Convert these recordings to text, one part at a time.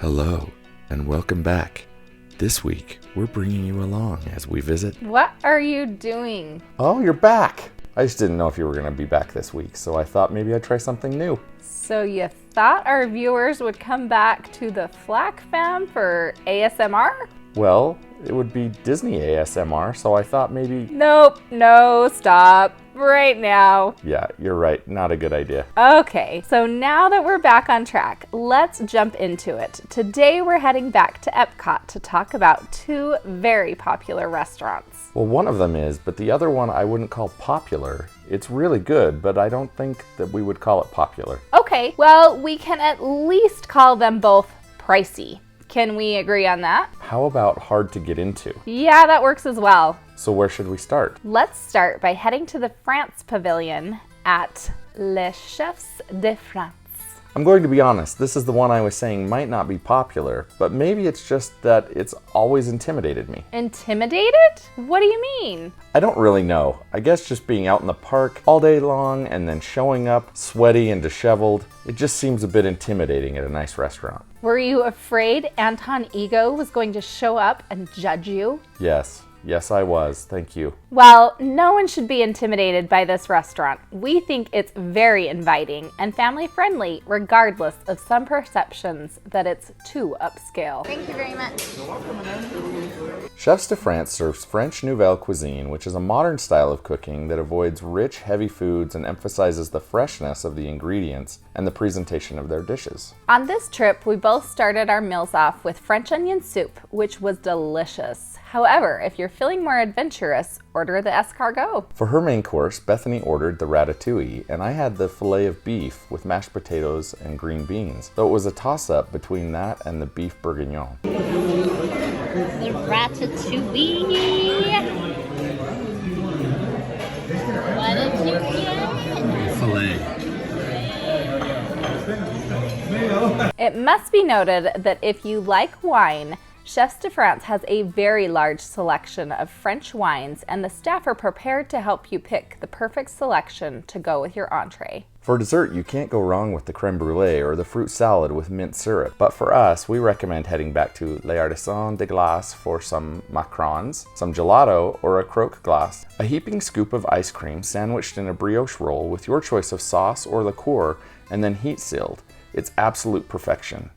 Hello, and welcome back. This week, we're bringing you along as we visit... What are you doing? Oh, you're back! I just didn't know if you were going to be back this week, so I thought maybe I'd try something new. So you thought our viewers would come back to the Flack fam for ASMR? Well, it would be Disney ASMR, so I thought maybe... Nope, no, stop. Right now. Yeah, you're right. Not a good idea. Okay, so now that we're back on track, let's jump into it. Today we're heading back to EPCOT to talk about two very popular restaurants. Well, one of them is, but the other one I wouldn't call popular. It's really good, but I don't think that we would call it popular. Okay, well, we can at least call them both pricey. Can we agree on that? How about hard to get into? Yeah, that works as well. So where should we start? Let's start by heading to the France Pavilion at Les Chefs de France. I'm going to be honest, this is the one I was saying might not be popular, but maybe it's just that it's always intimidated me. Intimidated? What do you mean? I don't really know. I guess just being out in the park all day long and then showing up sweaty and disheveled, it just seems a bit intimidating at a nice restaurant. Were you afraid Anton Ego was going to show up and judge you? Yes, I was. Thank you. Well, no one should be intimidated by this restaurant. We think it's very inviting and family friendly, regardless of some perceptions that it's too upscale. Thank you very much. Chefs de France serves French Nouvelle cuisine, which is a modern style of cooking that avoids rich, heavy foods and emphasizes the freshness of the ingredients and the presentation of their dishes. On this trip, we both started our meals off with French onion soup, which was delicious. However, if you're feeling more adventurous, order the escargot. For her main course, Bethany ordered the Ratatouille, and I had the filet of beef with mashed potatoes and green beans, though it was a toss-up between that and the beef bourguignon. The Ratatouille. What did you get? Filet. It must be noted that if you like wine, Chefs de France has a very large selection of French wines, and the staff are prepared to help you pick the perfect selection to go with your entree. For dessert, you can't go wrong with the creme brulee or the fruit salad with mint syrup. But for us, we recommend heading back to Les Artisans de Glace for some macarons, some gelato, or a croque glace. A heaping scoop of ice cream sandwiched in a brioche roll with your choice of sauce or liqueur, and then heat sealed. It's absolute perfection.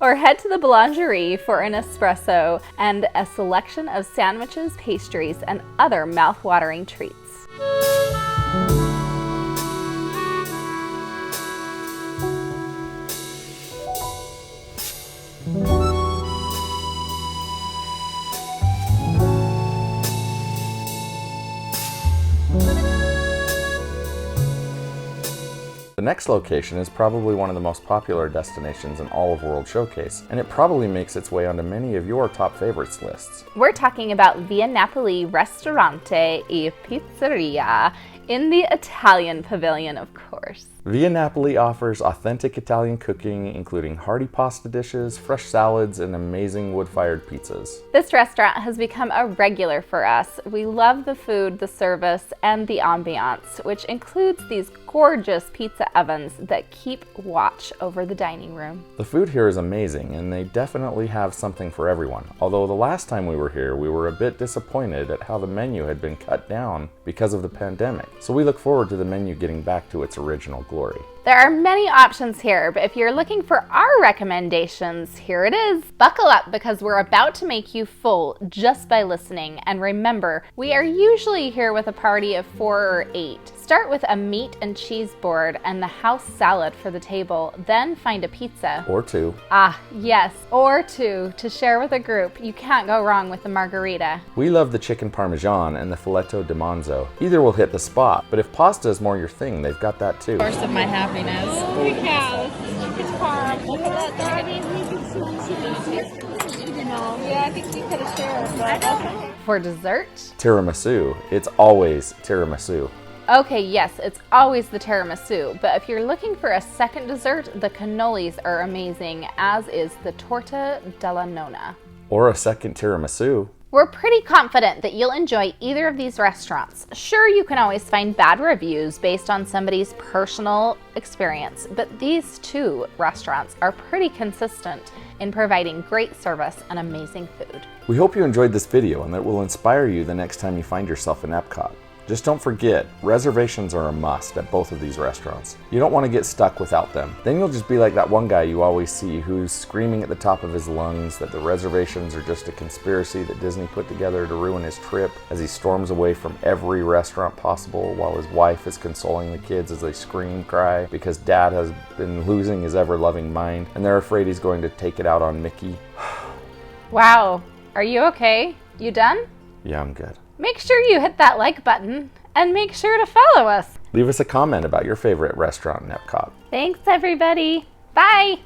Or head to the boulangerie for an espresso and a selection of sandwiches, pastries, and other mouth-watering treats. The next location is probably one of the most popular destinations in all of World Showcase, and it probably makes its way onto many of your top favorites lists. We're talking about Via Napoli Restaurante e Pizzeria in the Italian Pavilion, of course. Via Napoli offers authentic Italian cooking, including hearty pasta dishes, fresh salads, and amazing wood-fired pizzas. This restaurant has become a regular for us. We love the food, the service, and the ambiance, which includes these gorgeous pizza ovens that keep watch over the dining room. The food here is amazing, and they definitely have something for everyone. Although the last time we were here, we were a bit disappointed at how the menu had been cut down because of the pandemic. So we look forward to the menu getting back to its original glory. There are many options here, but if you're looking for our recommendations, here it is. Buckle up because we're about to make you full just by listening. And remember, we are usually here with a party of 4 or 8. Start with a meat and cheese board and the house salad for the table, then find a pizza. Or 2. Ah, yes, or 2 to share with a group. You can't go wrong with the margarita. We love the chicken parmesan and the filetto di manzo. Either will hit the spot, but if pasta is more your thing, they've got that too. Source of my happiness. Bakehouse. Chicken parm. Look at that. Yeah, I think we could have shared. But For dessert? Tiramisu. It's always tiramisu. Okay, yes, it's always the tiramisu, but if you're looking for a second dessert, the cannolis are amazing, as is the torta della nonna. Or a second tiramisu. We're pretty confident that you'll enjoy either of these restaurants. Sure, you can always find bad reviews based on somebody's personal experience, but these 2 restaurants are pretty consistent in providing great service and amazing food. We hope you enjoyed this video and that it will inspire you the next time you find yourself in EPCOT. Just don't forget, reservations are a must at both of these restaurants. You don't want to get stuck without them. Then you'll just be like that one guy you always see who's screaming at the top of his lungs that the reservations are just a conspiracy that Disney put together to ruin his trip as he storms away from every restaurant possible while his wife is consoling the kids as they scream, cry because dad has been losing his ever-loving mind and they're afraid he's going to take it out on Mickey. Wow, are you okay? You done? Yeah, I'm good. Make sure you hit that like button and make sure to follow us. Leave us a comment about your favorite restaurant in EPCOT. Thanks, everybody. Bye.